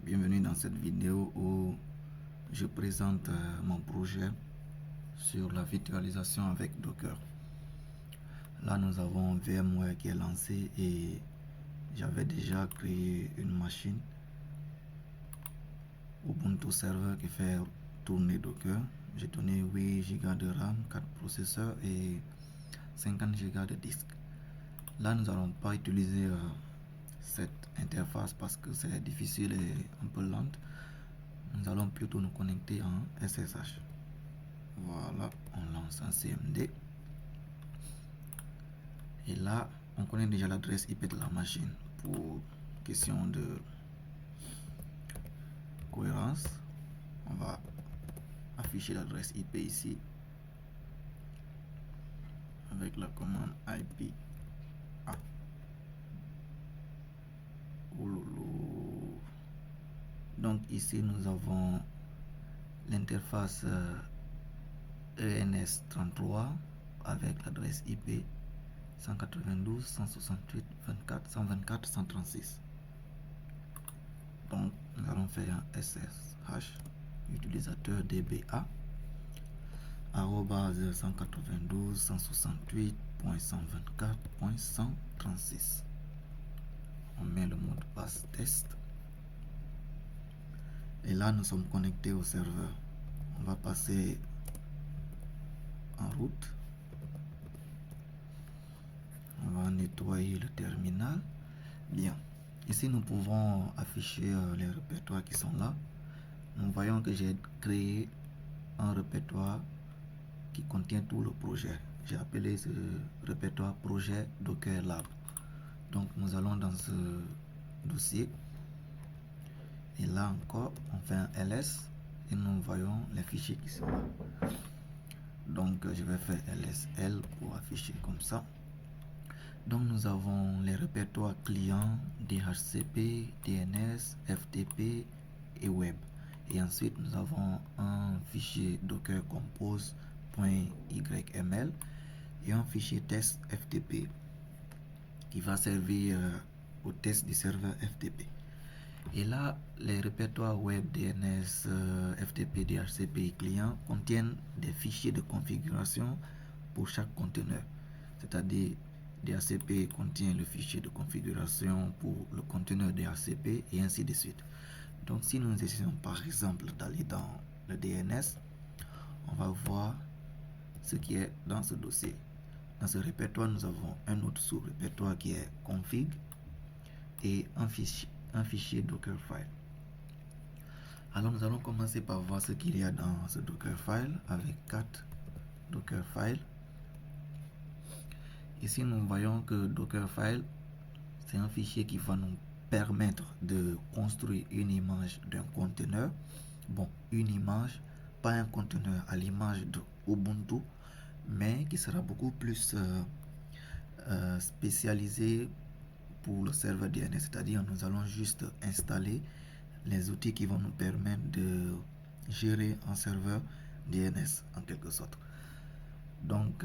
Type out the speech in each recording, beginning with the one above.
Bienvenue dans cette vidéo où je présente mon projet sur la virtualisation avec Docker. Là, nous avons VMware qui est lancé et j'avais déjà créé une machine Ubuntu Server qui fait tourner Docker. J'ai donné 8 Go de RAM, 4 processeurs et 50 Go de disque. Là, nous n'allons pas utiliser cette interface parce que c'est difficile et un peu lente. Nous allons plutôt nous connecter en SSH. Voilà, on lance un CMD. Et là, on connaît déjà l'adresse IP de la machine. Pour question de cohérence, on va afficher l'adresse IP ici avec la commande IP. Donc ici nous avons l'interface ENS33 avec l'adresse IP 192.168.24.124.136. Donc nous allons faire un SSH utilisateur DBA @192.168.124.136. On met le mot de passe test. Et là, nous sommes connectés au serveur. On va passer en route. On va nettoyer le terminal. Bien. Ici, nous pouvons afficher les répertoires qui sont là. Nous voyons que j'ai créé un répertoire qui contient tout le projet. J'ai appelé ce répertoire projet Docker Lab. Donc, nous allons dans ce dossier. Et là encore, on fait un ls et nous voyons les fichiers qui sont là. Donc, je vais faire lsl pour afficher comme ça. Donc, nous avons les répertoires clients, DHCP, DNS, FTP et web. Et ensuite, nous avons un fichier docker compose.yml et un fichier test FTP qui va servir au test du serveur FTP. Et là, les répertoires web, DNS, FTP, DHCP et client contiennent des fichiers de configuration pour chaque conteneur. C'est-à-dire, DHCP contient le fichier de configuration pour le conteneur DHCP et ainsi de suite. Donc, si nous essayons par exemple d'aller dans le DNS, on va voir ce qui est dans ce dossier. Dans ce répertoire, nous avons un autre sous-répertoire qui est config et un fichier Dockerfile. Alors nous allons commencer par voir ce qu'il y a dans ce Dockerfile avec 4 Dockerfile. Ici nous voyons que Dockerfile c'est un fichier qui va nous permettre de construire une image d'un conteneur. Bon, une image, pas un conteneur à l'image de Ubuntu, mais qui sera beaucoup plus spécialisé pour le serveur DNS, c'est-à-dire nous allons juste installer les outils qui vont nous permettre de gérer un serveur DNS en quelque sorte. Donc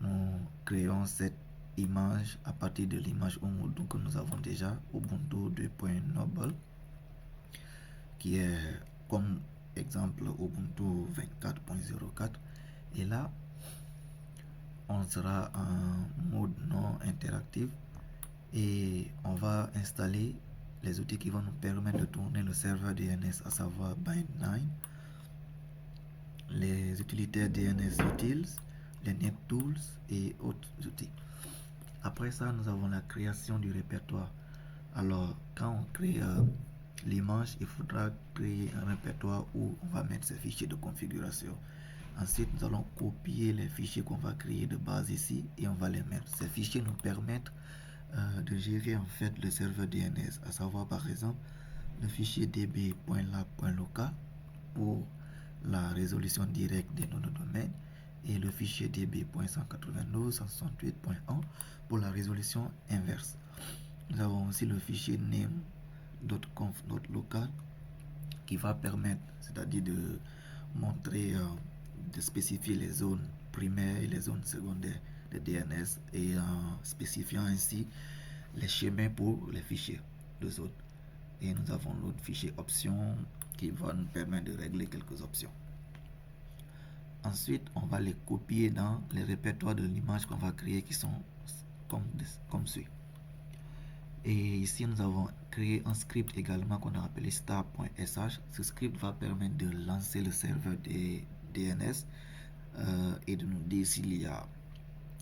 nous créons cette image à partir de l'image Ubuntu que nous avons déjà, Ubuntu 2.noble, qui est comme exemple Ubuntu 24.04. Et là on sera en mode non interactif et on va installer les outils qui vont nous permettre de tourner le serveur DNS, à savoir Bind9, les utilitaires DNS Utils, les NetTools et autres outils. Après ça, nous avons la création du répertoire. Alors, quand on crée l'image, il faudra créer un répertoire où on va mettre ces fichiers de configuration. Ensuite, nous allons copier les fichiers qu'on va créer de base ici et on va les mettre. Ces fichiers nous permettent de gérer en fait le serveur DNS, à savoir par exemple le fichier db.lab.local pour la résolution directe des noms de domaine et le fichier db.192.168.1 pour la résolution inverse. Nous avons aussi le fichier name.conf.local qui va permettre, c'est-à-dire de montrer, de spécifier les zones primaires et les zones secondaires de DNS et en spécifiant ainsi les schémas pour les fichiers de zone. et nous avons l'autre fichier options qui va nous permettre de régler quelques options. Ensuite, on va les copier dans les répertoires de l'image qu'on va créer qui sont comme suit. Et ici, nous avons créé un script également qu'on a appelé star.sh. Ce script va permettre de lancer le serveur des DNS et de nous dire s'il y a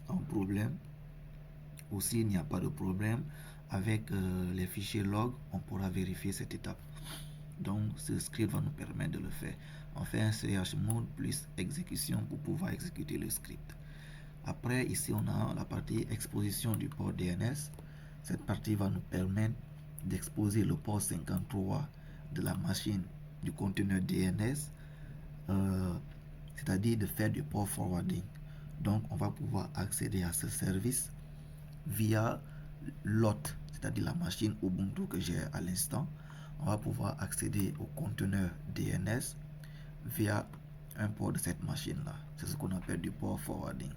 un problème ou s'il n'y a pas de problème. Avec les fichiers log, on pourra vérifier cette étape. Donc, ce script va nous permettre de le faire. On fait un chmod plus exécution pour pouvoir exécuter le script. Après, ici, on a la partie exposition du port DNS. Cette partie va nous permettre d'exposer le port 53 de la machine du conteneur DNS, c'est-à-dire de faire du port forwarding. Donc, on va pouvoir accéder à ce service via l'hôte, c'est-à-dire la machine Ubuntu que j'ai à l'instant. On va pouvoir accéder au conteneur DNS via un port de cette machine-là. C'est ce qu'on appelle du port forwarding.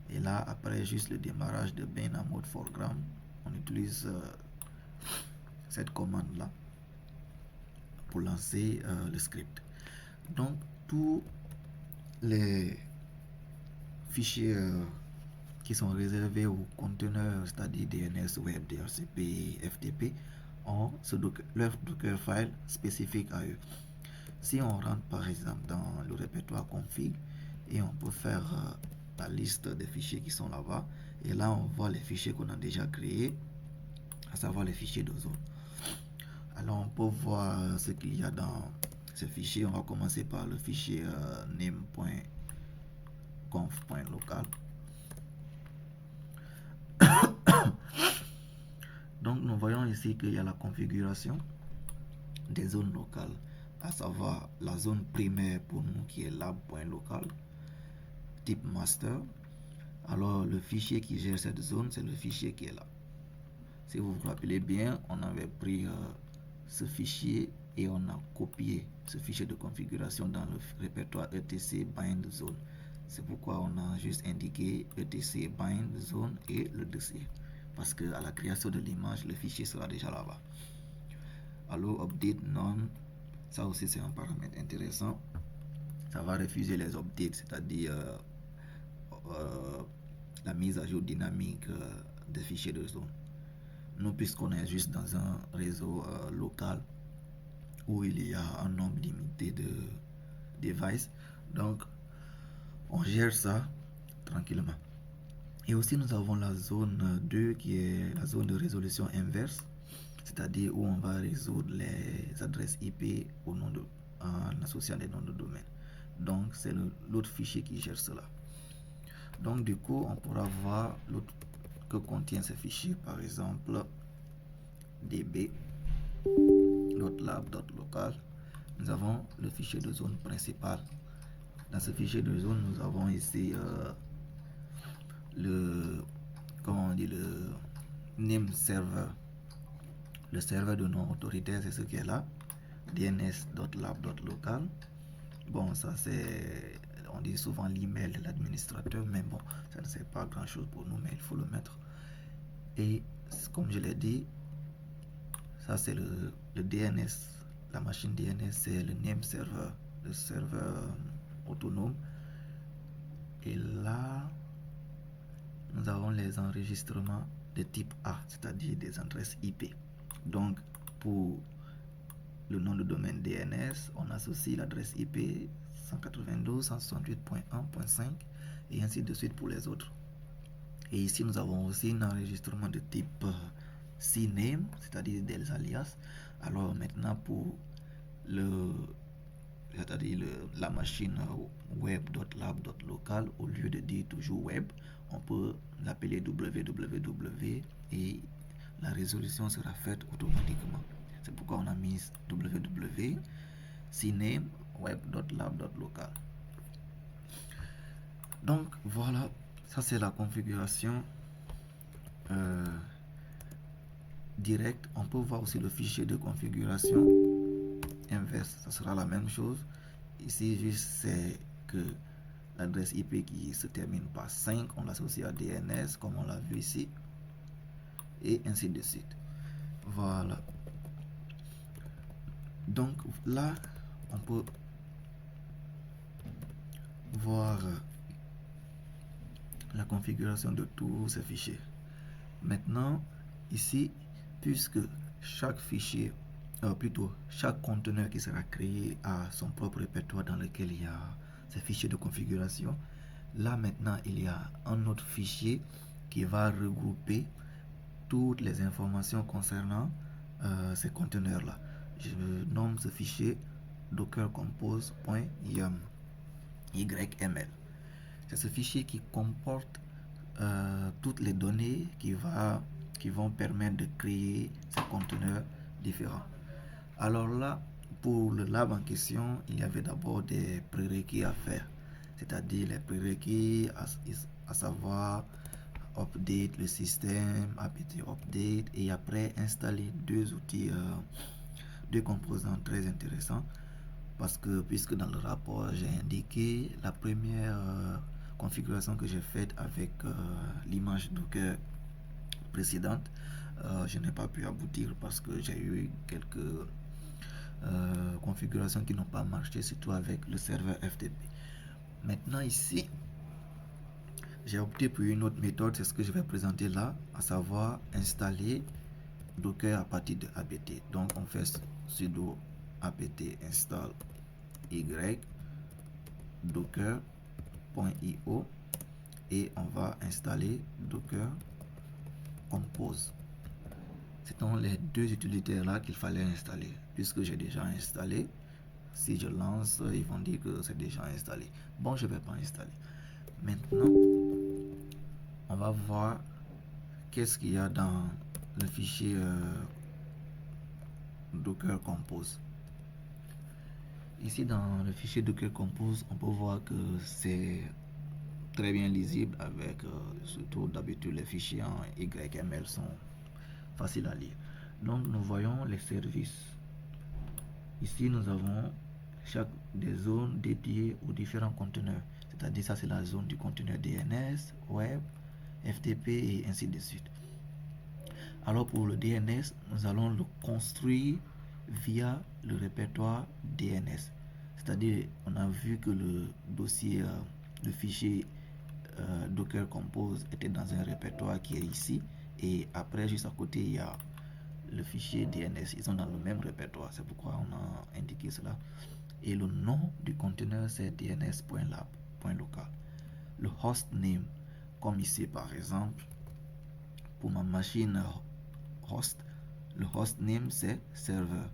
Et là, après juste le démarrage de bin en mode foreground, on utilise cette commande-là pour lancer le script. Donc, tous les fichiers qui sont réservés aux conteneurs, c'est-à-dire DNS, Web, DHCP, FTP, ont leur Dockerfile spécifique à eux. Si on rentre par exemple dans le répertoire config et on peut faire la liste des fichiers qui sont là-bas, et là on voit les fichiers qu'on a déjà créés, à savoir les fichiers de zone. Alors on peut voir ce qu'il y a dans ces fichiers. On va commencer par le fichier name.conf.local. Donc nous voyons ici qu'il y a la configuration des zones locales, à savoir la zone primaire pour nous qui est lab.local, type master. Alors le fichier qui gère cette zone, c'est le fichier qui est là. Si vous vous rappelez bien, on avait pris ce fichier et on a copié ce fichier de configuration dans le répertoire etc bind zone. C'est pourquoi on a juste indiqué etc bind zone et le dossier, parce que à la création de l'image, le fichier sera déjà là-bas. Alors update none, ça aussi c'est un paramètre intéressant. Ça va refuser les updates, c'est-à-dire la mise à jour dynamique des fichiers de zone. Nous, puisqu'on est juste dans un réseau local où il y a un nombre limité de devices, donc on gère ça tranquillement. Et aussi nous avons la zone 2 qui est la zone de résolution inverse, c'est-à-dire où on va résoudre les adresses IP au nom en associant les noms de domaine. Donc c'est l'autre fichier qui gère cela. Donc du coup on pourra voir l'autre que contient ces fichiers, par exemple db.lab.local. Nous avons le fichier de zone principal. Dans ce fichier de zone, nous avons ici le name server, le serveur de nom autoritaire, c'est ce qui est là, dns.lab.local. Bon, ça c'est, on dit souvent l'email de l'administrateur, mais bon, ça ne sert pas grand chose pour nous, mais il faut le mettre. Et comme je l'ai dit, ça c'est le DNS, la machine DNS, c'est le name server, le serveur autonome. Et là, nous avons les enregistrements de type A, c'est-à-dire des adresses IP. Donc, pour le nom de domaine DNS, on associe l'adresse IP 192.168.1.5 et ainsi de suite pour les autres. Et ici, nous avons aussi un enregistrement de type CNAME, c'est-à-dire des alias. Alors maintenant, pour la machine web.lab.local, au lieu de dire toujours web, on peut l'appeler www et la résolution sera faite automatiquement. C'est pourquoi on a mis www cname web.lab.local. Donc voilà, ça c'est la configuration directe. On peut voir aussi le fichier de configuration inverse, ça sera la même chose. Ici juste c'est que l'adresse IP qui se termine par 5, on l'associe à DNS comme on l'a vu ici, et ainsi de suite. Voilà. Donc là, on peut voir la configuration de tous ces fichiers. Maintenant, ici, puisque chaque fichier, plutôt chaque conteneur qui sera créé a son propre répertoire dans lequel il y a ces fichiers de configuration, là maintenant il y a un autre fichier qui va regrouper toutes les informations concernant ces conteneurs là. Je nomme ce fichier docker compose.yml. C'est ce fichier qui comporte toutes les données qui vont permettre de créer ces conteneurs différents. Alors là, pour le lab en question, il y avait d'abord des prérequis à faire, c'est-à-dire les prérequis à savoir update le système, apt update, et après installer deux outils, deux composants très intéressants, parce que puisque dans le rapport j'ai indiqué la première configuration que j'ai faite avec l'image Docker précédente, je n'ai pas pu aboutir parce que j'ai eu quelques configurations qui n'ont pas marché, surtout avec le serveur FTP. Maintenant ici, j'ai opté pour une autre méthode, c'est ce que je vais présenter là, à savoir installer Docker à partir de apt. Donc on fait sudo apt install y docker.io et on va installer Docker Compose. Ce sont les deux utilitaires là qu'il fallait installer. Puisque j'ai déjà installé, si je lance, ils vont dire que c'est déjà installé. Bon, je ne vais pas installer. Maintenant, on va voir qu'est-ce qu'il y a dans le fichier Docker Compose. Ici, dans le fichier Docker Compose, on peut voir que c'est très bien lisible avec, surtout d'habitude, les fichiers en YML sont faciles à lire. Donc, nous voyons les services. Ici, nous avons chaque des zones dédiées aux différents conteneurs. C'est-à-dire, ça, c'est la zone du conteneur DNS, web, FTP et ainsi de suite. Alors, pour le DNS, nous allons le construire via le répertoire DNS. C'est-à-dire, on a vu que le dossier, le fichier Docker Compose était dans un répertoire qui est ici. Et après, juste à côté, il y a le fichier DNS. Ils sont dans le même répertoire. C'est pourquoi on a indiqué cela. Et le nom du conteneur, c'est dns.lab.local. Le host name, comme ici par exemple, pour ma machine host, le host name c'est serveur,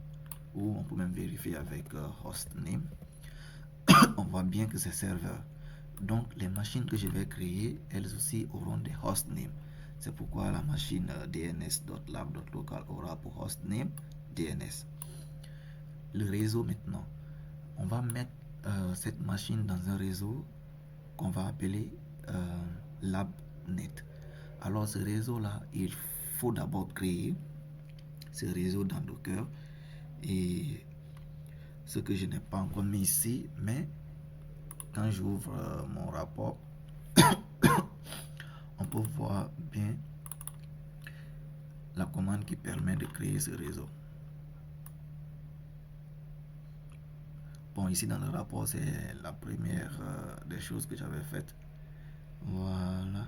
ou on peut même vérifier avec host name. On voit bien que c'est serveur. Donc les machines que je vais créer, elles aussi auront des host names. C'est pourquoi la machine dns.lab.local aura pour host name DNS. Le réseau maintenant, on va mettre cette machine dans un réseau qu'on va appeler LabNet. Alors ce réseau là, il faut d'abord créer ce réseau dans Docker, et ce que je n'ai pas encore mis ici, mais quand j'ouvre mon rapport, on peut voir bien la commande qui permet de créer ce réseau. Bon, ici dans le rapport, c'est la première des choses que j'avais faites. Voilà.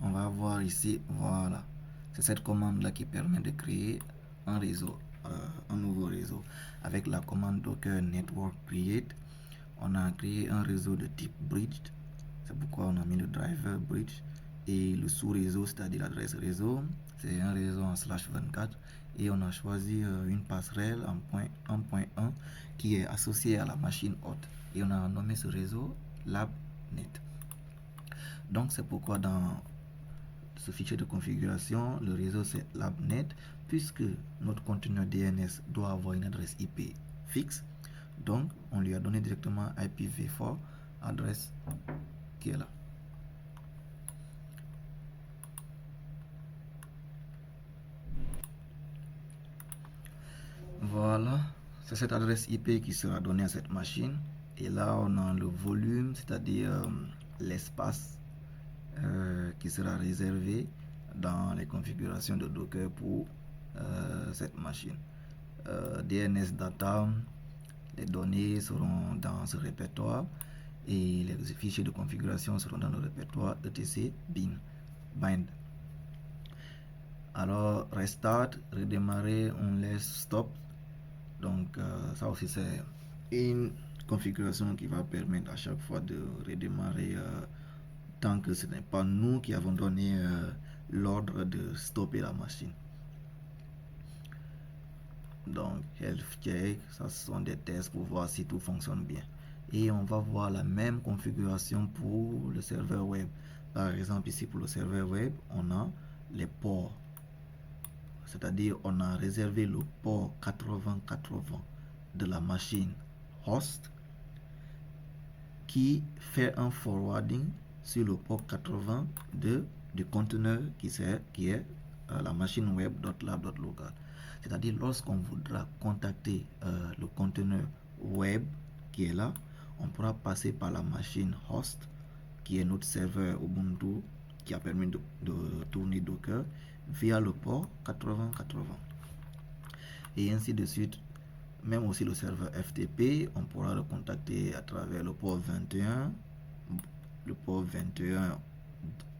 On va voir ici, voilà. C'est cette commande là qui permet de créer un réseau, un nouveau réseau. Avec la commande docker network create, on a créé un réseau de type bridge. C'est pourquoi on a mis le driver bridge. Et le sous-réseau, c'est-à-dire l'adresse réseau, c'est un réseau en /24. Et on a choisi une passerelle en point 1.1 qui est associée à la machine hôte. Et on a nommé ce réseau LabNet. Donc c'est pourquoi dans ce fichier de configuration, le réseau c'est LabNet, puisque notre conteneur DNS doit avoir une adresse IP fixe. Donc on lui a donné directement IPv4 adresse qui est là. Voilà, c'est cette adresse IP qui sera donnée à cette machine. Et là, on a le volume, c'est-à-dire l'espace qui sera réservé dans les configurations de Docker pour cette machine. DNS data, les données seront dans ce répertoire et les fichiers de configuration seront dans le répertoire etc bind. Alors restart, redémarrer, on laisse stop. Donc ça aussi c'est une configuration qui va permettre à chaque fois de redémarrer tant que ce n'est pas nous qui avons donné l'ordre de stopper la machine. Donc health check, ça ce sont des tests pour voir si tout fonctionne bien. Et on va voir la même configuration pour le serveur web. Par exemple ici pour le serveur web, on a les ports. C'est-à-dire on a réservé le port 8080 de la machine host qui fait un forwarding sur le port 80 du conteneur qui est la machine web.lab.local. C'est-à-dire lorsqu'on voudra contacter le conteneur web qui est là, on pourra passer par la machine host qui est notre serveur Ubuntu qui a permis de tourner Docker via le port 8080 et ainsi de suite. Même aussi le serveur FTP, on pourra le contacter à travers le port 21, le port 21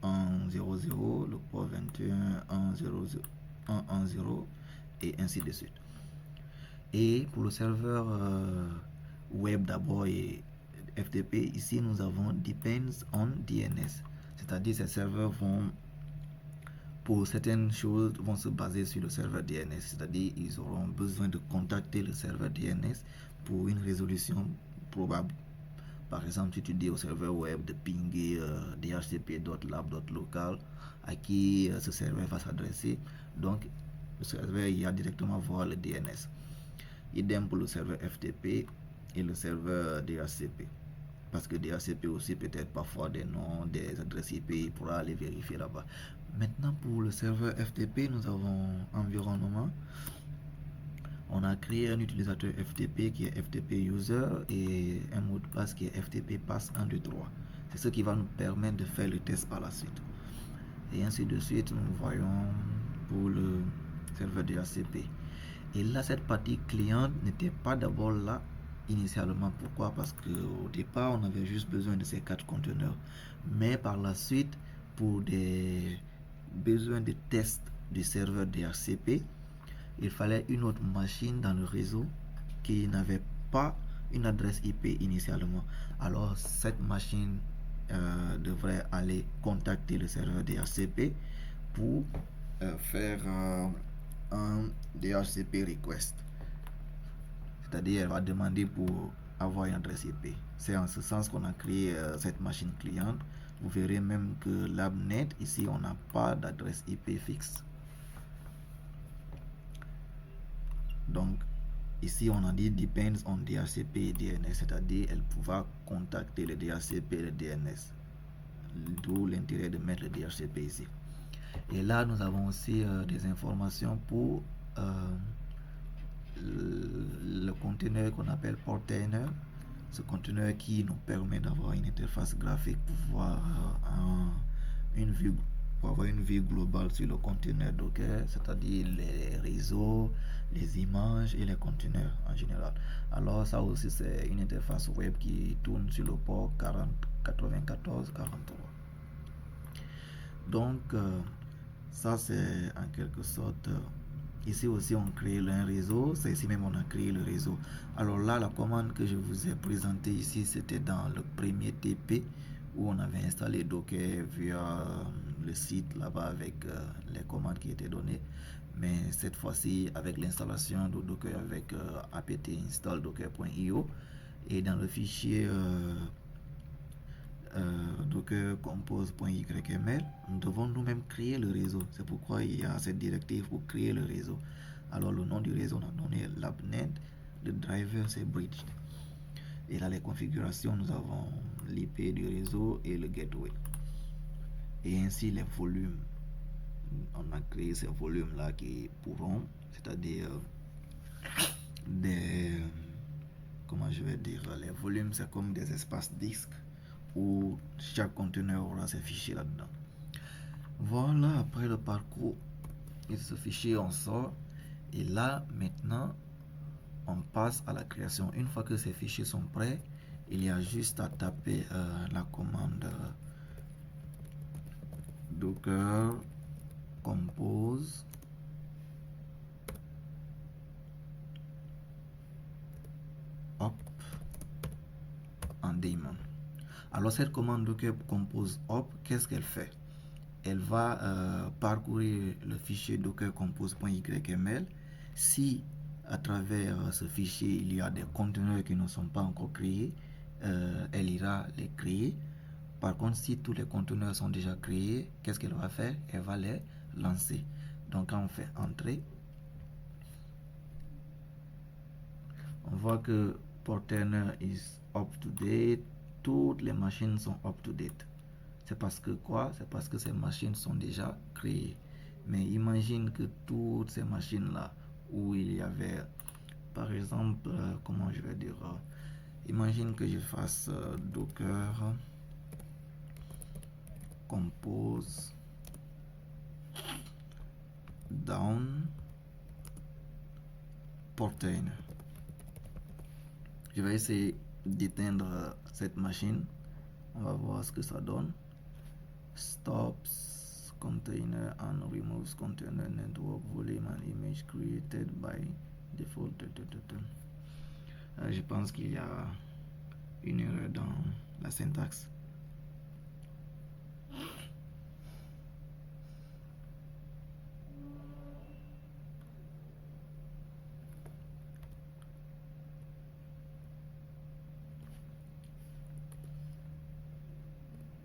100, le port 21 110 et ainsi de suite. Et pour le serveur web d'abord et FTP, ici nous avons depends on DNS, c'est-à-dire ces serveurs vont, pour certaines choses, vont se baser sur le serveur DNS, c'est-à-dire ils auront besoin de contacter le serveur DNS pour une résolution probable. Par exemple, si tu dis au serveur web de pinguer dhcp.lab.local à qui ce serveur va s'adresser, donc le serveur ira directement voir le DNS. Idem pour le serveur FTP et le serveur DHCP. Parce que DHCP aussi peut-être parfois des noms, des adresses IP, il pourra aller vérifier là-bas. Maintenant pour le serveur FTP, nous avons environnement. On a créé un utilisateur FTP qui est FTP user et un mot de passe qui est FTP pass 123. C'est ce qui va nous permettre de faire le test par la suite. Et ainsi de suite, nous voyons pour le serveur DHCP. Et là, cette partie client n'était pas d'abord là initialement. Pourquoi? Parce qu'au départ, on avait juste besoin de ces 4 conteneurs. Mais par la suite, pour des besoins de test du serveur DHCP, il fallait une autre machine dans le réseau qui n'avait pas une adresse IP initialement. Alors cette machine devrait aller contacter le serveur DHCP pour faire un DHCP request. C'est-à-dire elle va demander pour avoir une adresse IP. C'est en ce sens qu'on a créé cette machine cliente. Vous verrez même que LabNet, ici on n'a pas d'adresse IP fixe. Donc ici on a dit depends on DHCP et DNS, c'est-à-dire elle pourra contacter le DHCP et le DNS, d'où l'intérêt de mettre le DHCP ici. Et là nous avons aussi des informations pour le conteneur qu'on appelle portainer, ce conteneur qui nous permet d'avoir une interface graphique pour voir une vue globale sur le conteneur Docker, c'est-à-dire les réseaux, les images et les conteneurs en général. Alors ça aussi c'est une interface web qui tourne sur le port 9443. Donc ça c'est en quelque sorte ici aussi on crée un réseau, c'est ici même on a créé le réseau. Alors là la commande que je vous ai présentée ici c'était dans le premier TP où on avait installé Docker via le site là-bas avec les commandes qui étaient données, mais cette fois-ci avec l'installation de Docker avec apt install docker.io et dans le fichier docker compose.yml, nous devons nous-mêmes créer le réseau. C'est pourquoi il y a cette directive pour créer le réseau. Alors le nom du réseau, on a donné LabNet, le driver c'est bridge. Et là les configurations, nous avons l'IP du réseau et le gateway. Et ainsi les volumes. On a créé ces volumes là qui pourront, c'est-à-dire je vais dire, les volumes, c'est comme des espaces disques où chaque conteneur aura ses fichiers là-dedans. Voilà, après le parcours, et ce fichier, on sort. Et là, maintenant, on passe à la création. Une fois que ces fichiers sont prêts, il y a juste à taper la commande docker compose op en daemon. Alors cette commande docker compose op, qu'est-ce qu'elle fait? Elle va parcourir le fichier docker compose.yml. Si à travers ce fichier il y a des conteneurs qui ne sont pas encore créés, elle ira les créer. Par contre, si tous les conteneurs sont déjà créés, qu'est-ce qu'elle va faire? Elle va les lancer. Donc quand on fait entrer, on voit que Portainer is up to date. Toutes les machines sont up to date. C'est parce que quoi? C'est parce que ces machines sont déjà créées. Mais imagine que toutes ces machines-là, où il y avait, par exemple, comment je vais dire, imagine que je fasse docker compose down Portainer. Je vais essayer d'éteindre cette machine. On va voir ce que ça donne. Stops container and removes container network volume and image created by default. Je pense qu'il y a une erreur dans la syntaxe.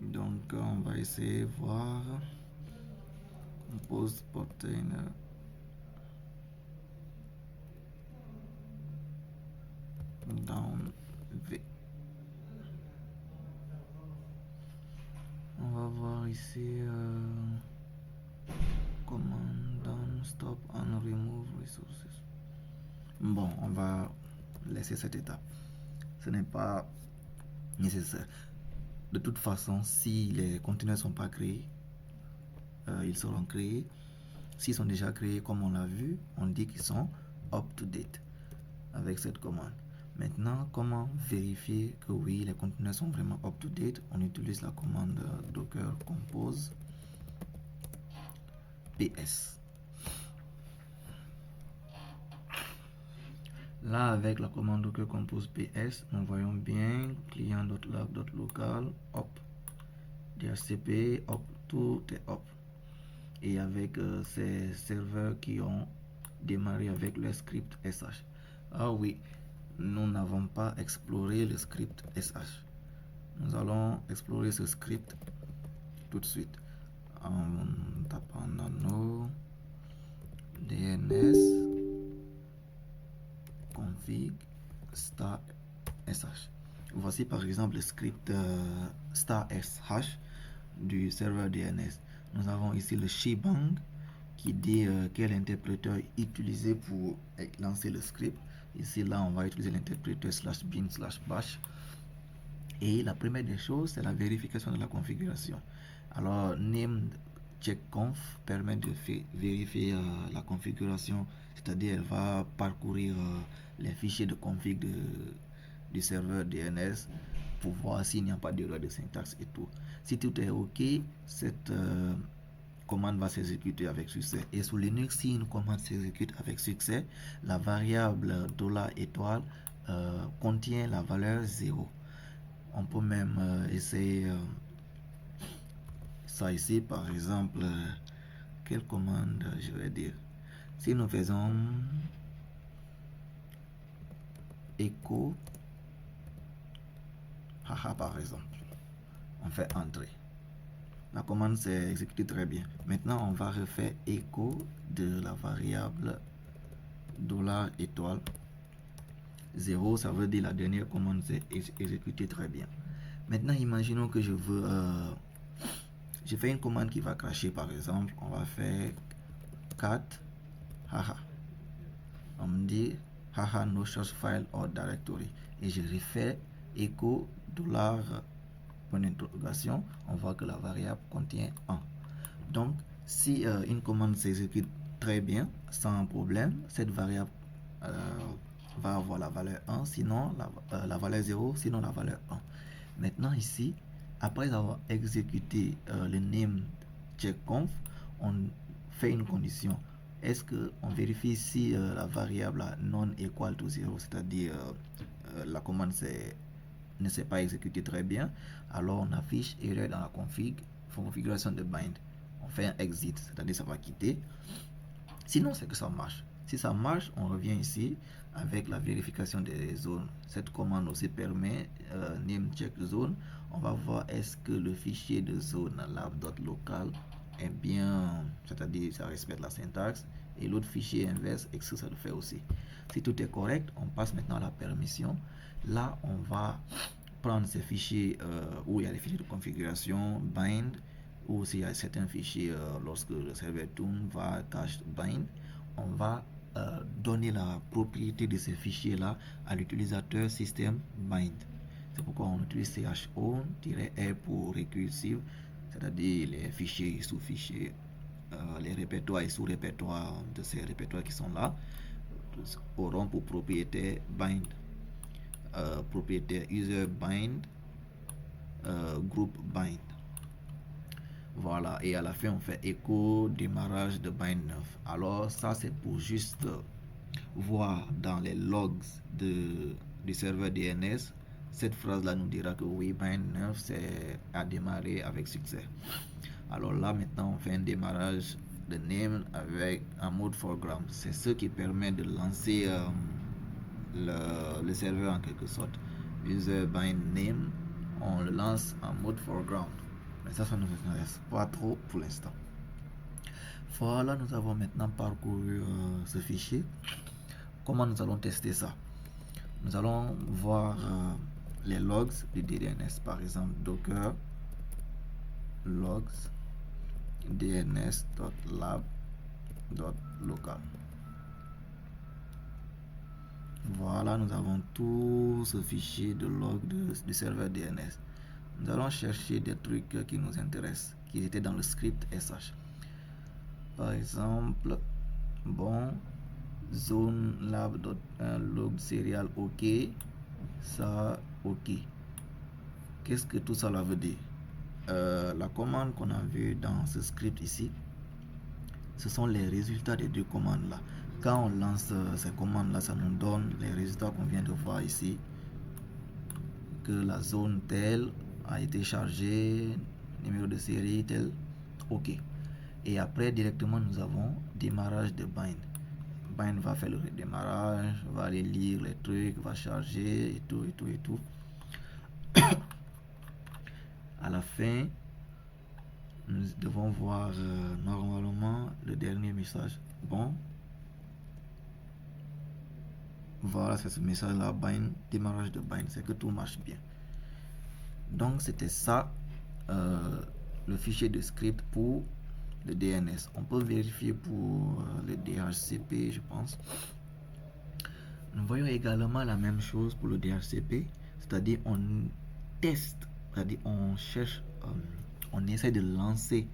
Donc on va essayer de voir compose portainer down V. On va voir ici command down stop and remove resources. Bon, on va laisser cette étape. Ce n'est pas nécessaire. De toute façon, si les conteneurs ne sont pas créés, ils seront créés. S'ils sont déjà créés, comme on l'a vu, on dit qu'ils sont up to date avec cette commande. Maintenant, comment vérifier que oui, les conteneurs sont vraiment up to date? On utilise la commande docker compose ps. Là, avec la commande docker compose ps, nous voyons bien client.log.local op, DHCP op, tout est op. Et avec ces serveurs qui ont démarré avec le script sh. Ah oui, nous n'avons pas exploré le script sh. Nous allons explorer ce script tout de suite en tapant nano dns config star sh. Voici par exemple le script star sh du serveur DNS. Nous avons ici le shebang qui dit quel interpréteur utiliser pour lancer le script. Ici, là, on va utiliser l'interpréteur /bin/bash. Et la première des choses, c'est la vérification de la configuration. Alors, name checkconf permet de vérifier la configuration, c'est-à-dire elle va parcourir les fichiers de config du serveur DNS pour voir s'il n'y a pas d'erreur de syntaxe et tout. Si tout est OK, cette commande va s'exécuter avec succès. Et sous Linux, si une commande s'exécute avec succès, la variable $étoile contient la valeur 0. On peut même essayer ça ici, par exemple, quelle commande je vais dire? Si nous faisons echo haha par exemple, on fait entrer. La commande s'est exécutée très bien. Maintenant, on va refaire echo de la variable $étoile 0. Ça veut dire la dernière commande s'est exécutée très bien. Maintenant, imaginons que je veux... je fais une commande qui va cracher, par exemple. On va faire cat haha. On me dit haha no source file or directory, et je refais echo $, point d'interrogation, on voit que la variable contient 1. Donc si une commande s'exécute très bien, sans problème, cette variable va avoir la valeur 1, sinon la valeur 0, sinon la valeur 1. Maintenant ici, après avoir exécuté le name checkconf, on fait une condition. Est-ce qu'on vérifie si la variable non equal to 0, c'est-à-dire la commande ne s'est pas exécutée très bien, alors on affiche erreur dans la configuration de bind. On fait un exit, c'est-à-dire ça va quitter. Sinon, c'est que ça marche. Si ça marche, on revient ici avec la vérification des zones. Cette commande aussi permet name check zone. On va voir est-ce que le fichier de zone lab.local est bien, c'est-à-dire ça respecte la syntaxe, et l'autre fichier inverse, est-ce que ça le fait aussi. Si tout est correct, on passe maintenant à la permission. Là, on va prendre ces fichiers où il y a les fichiers de configuration, bind, ou s'il y a certains fichiers lorsque le serveur tourne, va cache bind, on va donner la propriété de ces fichiers là à l'utilisateur système bind. C'est pourquoi on utilise chown-r pour recursive, c'est-à-dire les fichiers et sous-fichiers, les répertoires et sous-répertoires de ces répertoires qui sont là auront pour propriétaire bind, propriétaire user bind, group bind. Voilà, et à la fin on fait écho démarrage de bind 9. Alors ça c'est pour juste voir dans les logs du serveur DNS. Cette phrase là nous dira que oui, bind 9 a démarré avec succès. Alors là maintenant on fait un démarrage de name avec un mode foreground. C'est ce qui permet de lancer le serveur en quelque sorte. User bind name, on le lance en mode foreground. Mais ça ne nous intéresse pas trop pour l'instant. Voilà, nous avons maintenant parcouru ce fichier. Comment nous allons tester ça? Nous allons voir les logs du DNS, par exemple docker logs dns.lab.local. Voilà, nous avons tout ce fichier de log du serveur DNS. Nous allons chercher des trucs qui nous intéressent, qui étaient dans le script sh. Par exemple, bon, zone lab.log serial ok, ça ok. Qu'est-ce que tout ça veut dire? La commande qu'on a vue dans ce script ici, ce sont les résultats des deux commandes là. Quand on lance ces commandes là, ça nous donne les résultats qu'on vient de voir ici, que la zone telle a été chargée, numéro de série tel, ok. Et après directement nous avons démarrage de bind. Bind va faire le redémarrage, va aller lire les trucs, va charger et tout. À la fin, nous devons voir normalement le dernier message. Bon, voilà, c'est ce message là, bind, démarrage de bind, c'est que tout marche bien. Donc c'était ça le fichier de script pour le DNS. On peut vérifier pour le DHCP, je pense. Nous voyons également la même chose pour le DHCP, c'est-à-dire on teste, c'est-à-dire on cherche, on essaie de lancer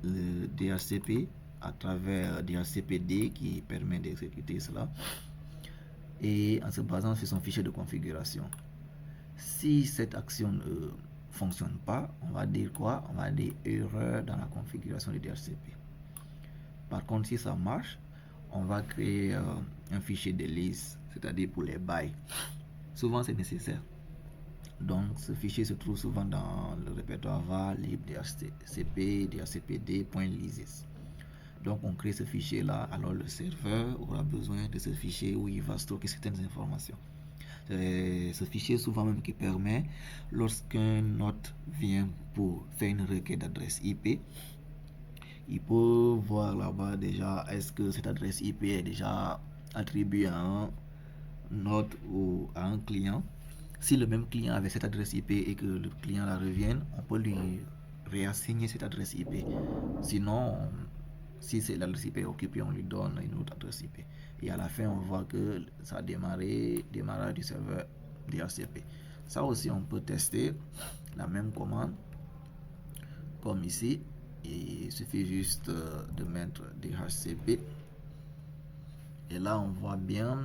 le DHCP à travers DHCPD qui permet d'exécuter cela, et en se basant sur son fichier de configuration. Si cette action ne fonctionne pas, on va dire quoi? On va dire erreur dans la configuration du DHCP. Par contre, si ça marche, on va créer un fichier de liste, c'est-à-dire pour les bails. Souvent c'est nécessaire. Donc ce fichier se trouve souvent dans le répertoire var lib dhcp dhcpd.lisis. Donc on crée ce fichier là, alors le serveur aura besoin de ce fichier où il va stocker certaines informations. C'est ce fichier souvent même qui permet, lorsqu'un hôte vient pour faire une requête d'adresse IP, il peut voir là-bas déjà est-ce que cette adresse IP est déjà attribuée à un hôte ou à un client. Si le même client avait cette adresse IP et que le client la revienne, on peut lui réassigner cette adresse IP. Sinon, Si c'est l'adresse IP occupée, on lui donne une autre adresse IP. Et à la fin, on voit que ça a démarré, démarrage du serveur DHCP. Ça aussi, on peut tester la même commande comme ici. Et il suffit juste de mettre DHCP. Et là, on voit bien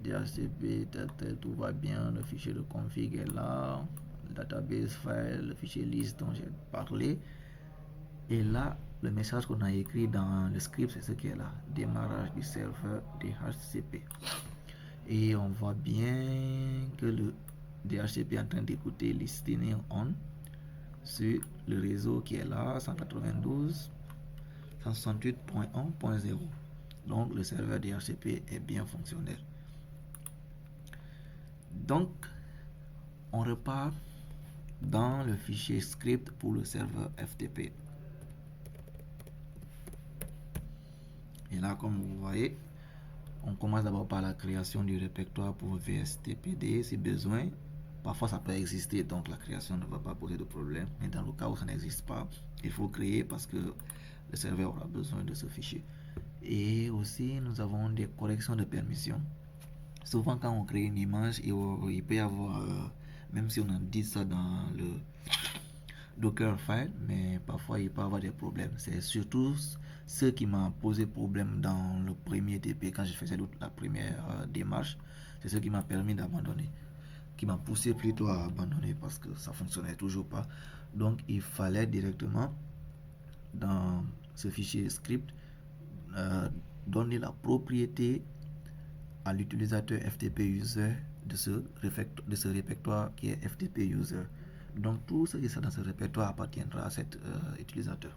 DHCP, tout va bien. Le fichier de config est là. Le database file, le fichier list dont j'ai parlé. Et là, le message qu'on a écrit dans le script, c'est ce qui est là. Démarrage du serveur DHCP. Et on voit bien que le DHCP est en train d'écouter listening on sur le réseau qui est là, 192.168.1.0. Donc le serveur DHCP est bien fonctionnel. Donc on repart dans le fichier script pour le serveur FTP. Et là, comme vous voyez, on commence d'abord par la création du répertoire pour VSTPD si besoin. Parfois ça peut exister, donc la création ne va pas poser de problème. Mais dans le cas où ça n'existe pas, il faut créer parce que le serveur aura besoin de ce fichier. Et aussi, nous avons des corrections de permissions. Souvent, quand on crée une image, il peut y avoir, même si on a dit ça dans le Dockerfile, mais parfois il peut y avoir des problèmes. C'est surtout ce qui m'a posé problème dans le premier TP quand je faisais la première démarche. C'est ce qui m'a permis d'abandonner, qui m'a poussé plutôt à abandonner parce que ça fonctionnait toujours pas. Donc il fallait directement dans ce fichier script donner la propriété à l'utilisateur FTP user de ce répertoire qui est FTP user. Donc tout ce qui est dans ce répertoire appartiendra à cet utilisateur.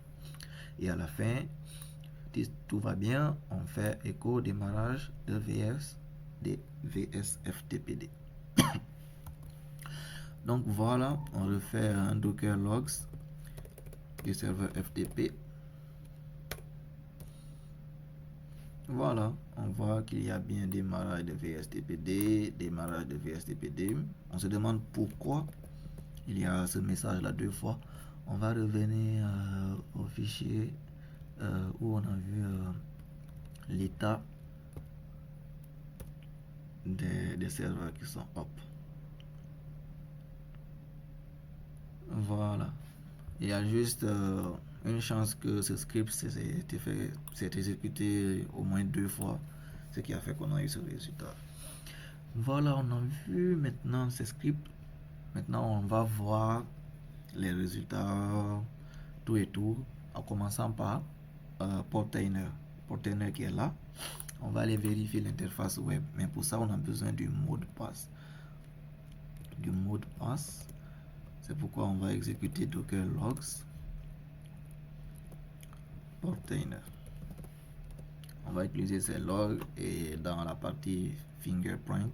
Et à la fin, si tout va bien, on fait écho démarrage de VSFTPD. Donc voilà, on refait un docker logs du serveur FTP. Voilà, on voit qu'il y a bien démarrage de VSTPD, démarrage de VSTPD. On se demande pourquoi il y a ce message là deux fois. On va revenir au fichier où on a vu l'état des serveurs qui sont up. Voilà, il y a juste une chance que ce script s'est exécuté au moins deux fois, ce qui a fait qu'on a eu ce résultat. Voilà, on a vu maintenant ce script. Maintenant, on va voir les résultats, tout et tout, en commençant par Portainer qui est là. On va aller vérifier l'interface web, mais pour ça, on a besoin du mot de passe. C'est pourquoi on va exécuter docker logs Portainer. On va utiliser ces logs et dans la partie fingerprint,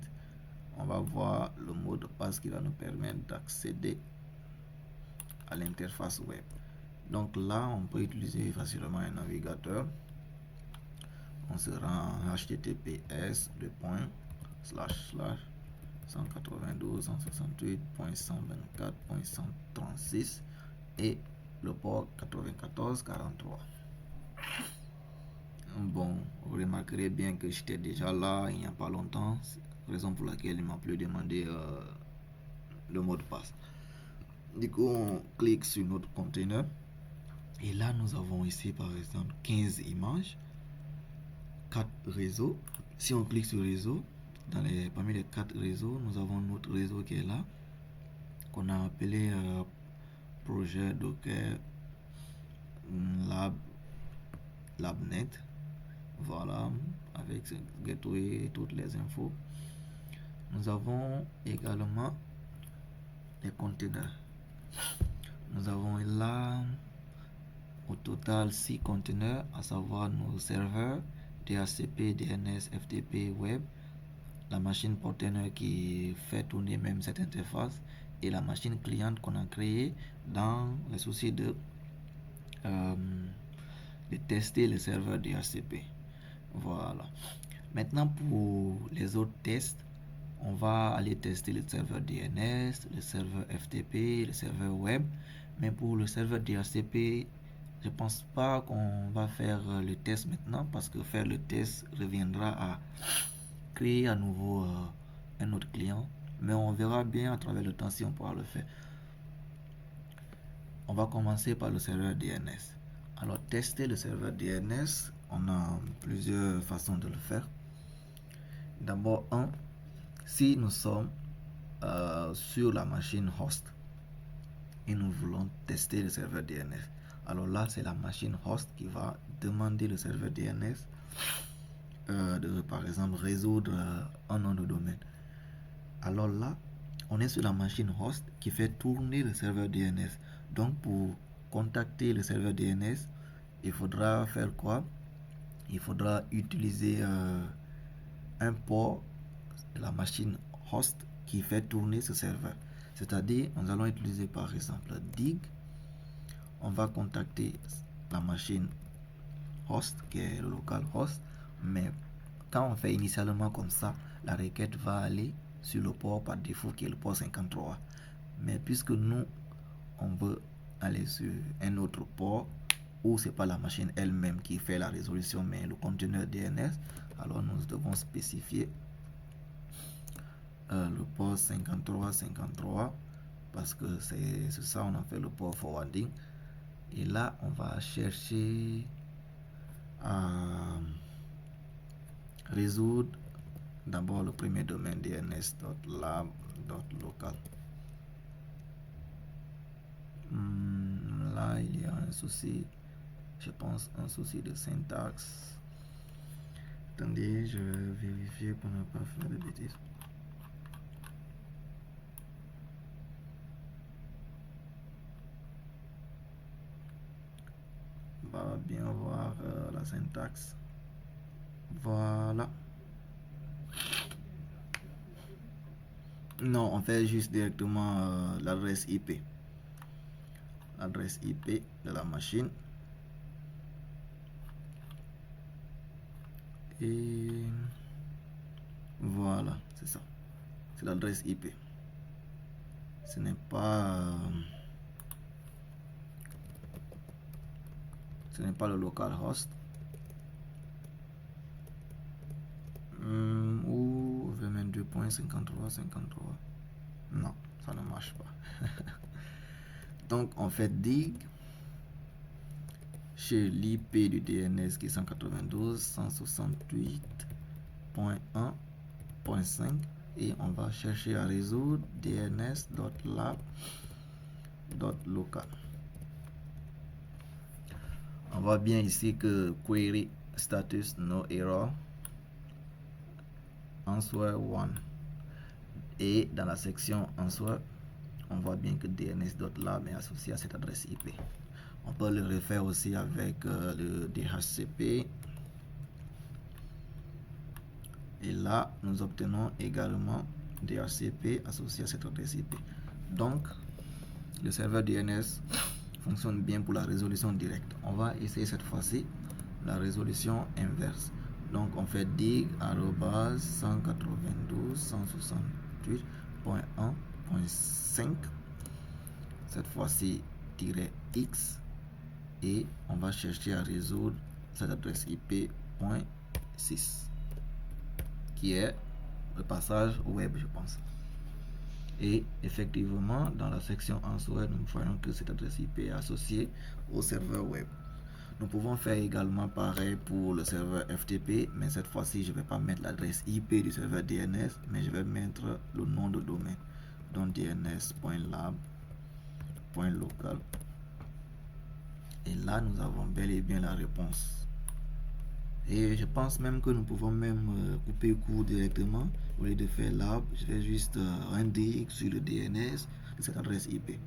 on va voir le mot de passe qui va nous permettre d'accéder à l'interface web. Donc là, on peut utiliser facilement un navigateur. On se rend en https://192.168.124.136 et le port 9443. Bon, vous remarquerez bien que j'étais déjà là il n'y a pas longtemps, raison pour laquelle il m'a plus demandé le mot de passe. Du coup, on clique sur notre container et là nous avons ici par exemple 15 images, 4 réseaux. Si on clique sur réseau, parmi les 4 réseaux, nous avons notre réseau qui est là, qu'on a appelé projet Docker labnet. Voilà, avec ce gateway et toutes les infos. Nous avons également les containers. Nous avons là au total 6 containers, à savoir nos serveurs DHCP, DNS, FTP, web, la machine portainer qui fait tourner même cette interface et la machine cliente qu'on a créée dans le souci de tester le serveur DHCP. Voilà. Maintenant, pour les autres tests, on va aller tester le serveur DNS, le serveur FTP, le serveur web. Mais pour le serveur DHCP, je pense pas qu'on va faire le test maintenant, parce que faire le test reviendra à créer à nouveau un autre client, mais on verra bien à travers le temps si on pourra le faire. On va commencer par le serveur DNS. Alors, tester le serveur DNS, on a plusieurs façons de le faire. D'abord, si nous sommes sur la machine host et nous voulons tester le serveur DNS, alors là, c'est la machine host qui va demander le serveur DNS de, par exemple, résoudre un nom de domaine. Alors là, on est sur la machine host qui fait tourner le serveur DNS. Donc, pour contacter le serveur DNS, il faudra faire quoi? Il faudra utiliser un port de la machine host qui fait tourner ce serveur. C'est-à-dire, nous allons utiliser par exemple dig. On va contacter la machine host qui est le local host, mais quand on fait initialement comme ça, la requête va aller sur le port par défaut qui est le port 53. Mais puisque nous, on veut aller sur un autre port où c'est pas la machine elle-même qui fait la résolution, mais le conteneur DNS, alors nous devons spécifier le port 53 parce que c'est ça, on a fait le port forwarding. Et là, on va chercher à résoudre d'abord le premier domaine dns.lab.local. Là, il y a un souci, je pense, un souci de syntaxe. Attendez, je vais vérifier pour ne pas faire de bêtises. On va bien voir la syntaxe. Voilà. Non, on fait juste directement l'adresse IP. L'adresse IP de la machine. Et voilà, c'est ça. C'est l'adresse IP. Ce n'est pas le localhost ou 22.53.53. Non, ça ne marche pas. Donc on fait dig chez l'IP du DNS qui est 192.168.1.5 et on va chercher à résoudre dns.lab.local. On voit bien ici que query status no error answer 1, et dans la section answer on voit bien que dns.lab est associé à cette adresse IP. On peut le refaire aussi avec le DHCP. Et là, nous obtenons également DHCP associé à cette adresse IP. Donc, le serveur DNS fonctionne bien pour la résolution directe. On va essayer cette fois-ci la résolution inverse. Donc, on fait dig @192.168.1.5. Cette fois-ci, -x. Et on va chercher à résoudre cette adresse IP .6 qui est le passage web, je pense. Et effectivement, dans la section answer, nous voyons que cette adresse IP est associée au serveur web. Nous pouvons faire également pareil pour le serveur FTP, mais cette fois-ci, je ne vais pas mettre l'adresse IP du serveur DNS, mais je vais mettre le nom de domaine, donc dns.lab.local. Et là, nous avons bel et bien la réponse. Et je pense même que nous pouvons même couper court directement. Au lieu de faire lab, je vais juste un dig sur le DNS de cette adresse IP.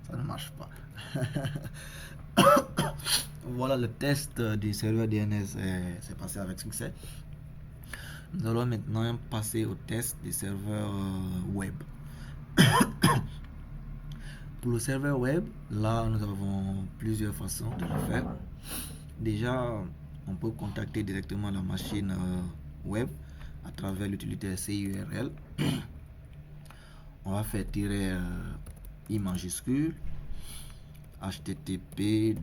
Ça ne marche pas. Voilà, le test du serveur DNS s'est passé avec succès. Nous allons maintenant passer au test du serveur web. Pour le serveur web, là, nous avons plusieurs façons de le faire. Déjà, on peut contacter directement la machine web à travers l'utilitaire CURL. On va faire tirer I majuscule, http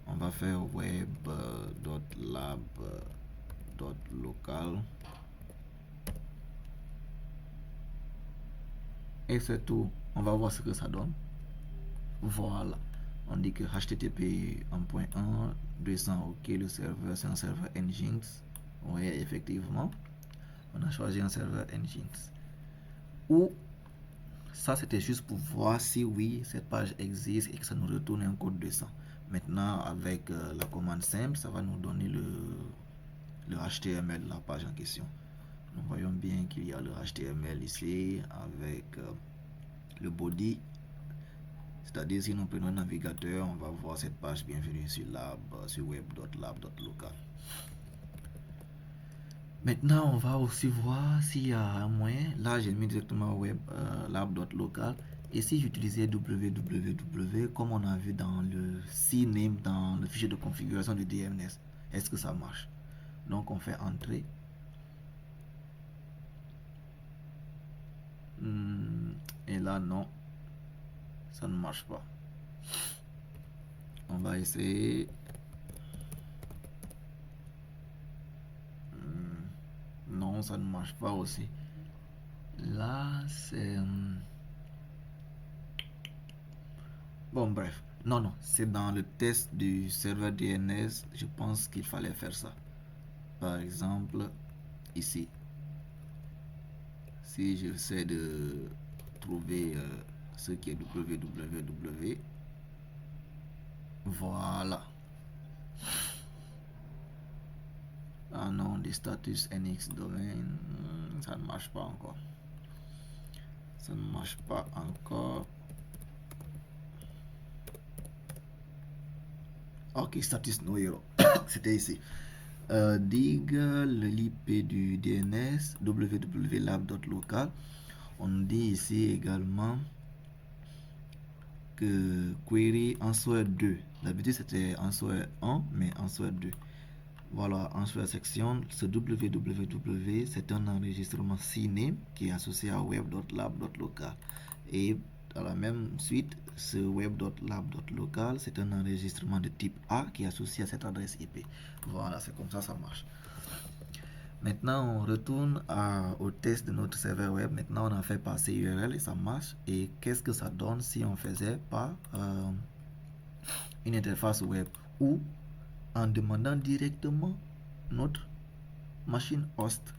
on va faire web.lab.local et c'est tout. On va voir ce que ça donne. Voilà, on dit que http 1.1 200, ok, le serveur c'est un serveur Nginx. Oui, effectivement, on a choisi un serveur Nginx. Ou ça c'était juste pour voir si oui cette page existe et que ça nous retourne un code 200. Maintenant avec la commande simple, ça va nous donner le HTML de la page en question. Nous voyons bien qu'il y a le HTML ici avec le body. C'est-à-dire si nous prenons un navigateur, on va voir cette page bienvenue sur web.lab.local. Maintenant, on va aussi voir s'il y a un moyen. Là, j'ai mis directement web.lab.local. Et si j'utilisais www comme on a vu dans le CNAME, dans le fichier de configuration du DNS, est-ce que ça marche? Donc, on fait entrer. Et là, non. Ça ne marche pas. On va essayer. Non, ça ne marche pas aussi. Là, c'est... Bon, bref. Non, c'est dans le test du serveur DNS. Je pense qu'il fallait faire ça. Par exemple, ici. Si j'essaie de trouver ce qui est www. Voilà. Ah non, des status NX domain. Ça ne marche pas encore. Ça ne marche pas encore. Ok, status no error. C'était ici. Dig l'IP du DNS www.lab.local. On dit ici également que query answer 2. D'habitude c'était answer 1, mais answer 2. Voilà, answer section. Ce www c'est un enregistrement CNAME qui est associé à web.lab.local. Et dans la même suite, ce web.lab.local c'est un enregistrement de type A qui est associé à cette adresse IP. Voilà, c'est comme ça marche. Maintenant, on retourne au test de notre serveur web. Maintenant, on a fait passer URL et ça marche. Et qu'est-ce que ça donne si on faisait par une interface web ou en demandant directement notre machine host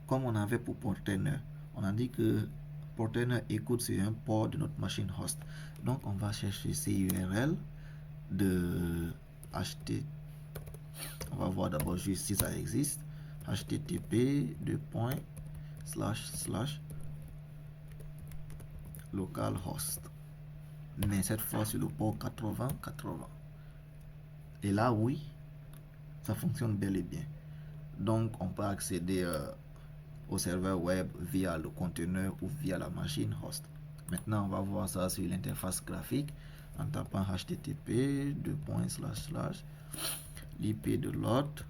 comme on avait pour Portainer. On a dit que Portainer écoute sur un port de notre machine host. Donc, on va chercher ces URL de HTTP. On va voir d'abord juste si ça existe. http localhost, mais cette fois sur le port 80. Et là, oui, ça fonctionne bel et bien. Donc, on peut accéder au serveur web via le conteneur ou via la machine host. Maintenant, on va voir ça sur l'interface graphique en tapant http l'IP de l'hôte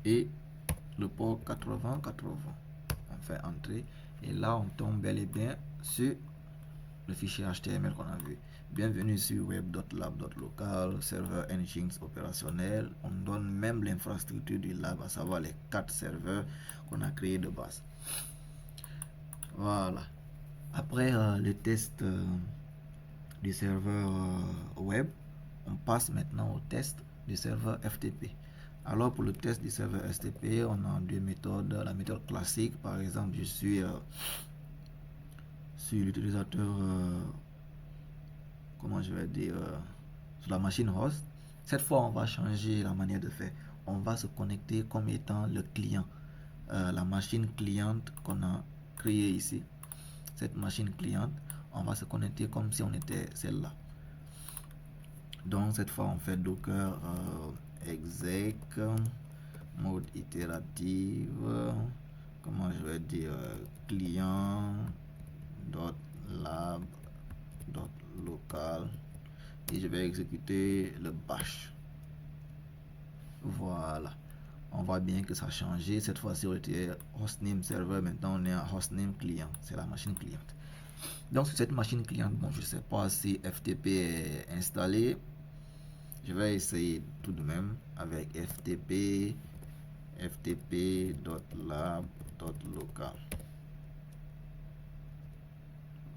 et le port 80. On fait entrer et là on tombe bel et bien sur le fichier HTML qu'on a vu. Bienvenue sur web.lab.local, serveur Nginx opérationnel. On donne même l'infrastructure du lab, à savoir les 4 serveurs qu'on a créés de base. Voilà. Après le test du serveur web, on passe maintenant au test du serveur FTP. Alors pour le test du serveur FTP, on a deux méthodes. La méthode classique, par exemple, je suis sur l'utilisateur, comment je vais dire, sur la machine host. Cette fois, on va changer la manière de faire. On va se connecter comme étant le client, la machine cliente qu'on a créée ici. Cette machine cliente, on va se connecter comme si on était celle-là. Donc cette fois, on fait docker exec mode itérative, comment je vais dire, client.lab.local et je vais exécuter le bash. Voilà, On voit bien que ça a changé. Cette fois-ci, on était hostname serveur. Maintenant, on est à hostname client. C'est la machine cliente. Donc, sur cette machine cliente, bon, je ne sais pas si FTP est installé. Je vais essayer tout de même avec ftp.lab.local.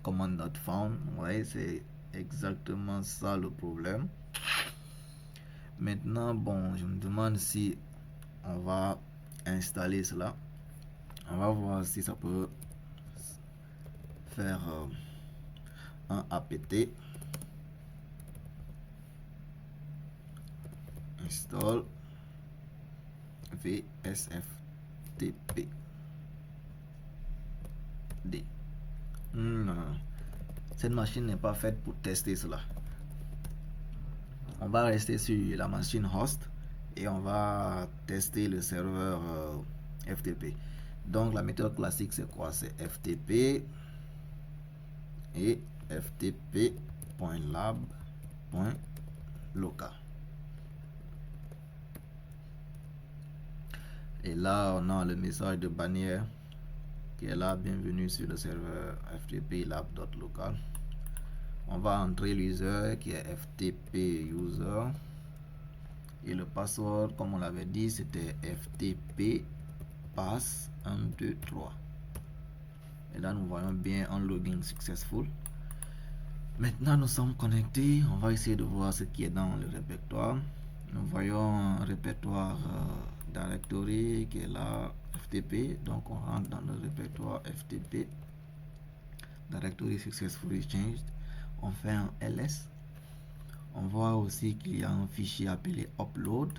Command not found. Ouais, c'est exactement ça le problème. Maintenant, bon, je me demande si on va installer cela. On va voir si ça peut faire un apt install vsftp d. Non, cette machine n'est pas faite pour tester cela. On va rester sur la machine host et on va tester le serveur FTP. Donc la méthode classique c'est quoi? C'est FTP et ftp.lab.local. Et là on a le message de bannière qui est là, bienvenue sur le serveur FTP lab.local. On va entrer l'user qui est FTP user et le password comme on l'avait dit c'était FTP pass 1 2 3. Et là nous voyons bien un login successful. Maintenant nous sommes connectés, on va essayer de voir ce qui est dans le répertoire. Nous voyons un répertoire directory qui est là, FTP. Donc on rentre dans le répertoire FTP directory successfully changed. On fait un ls. On voit aussi qu'il y a un fichier appelé upload.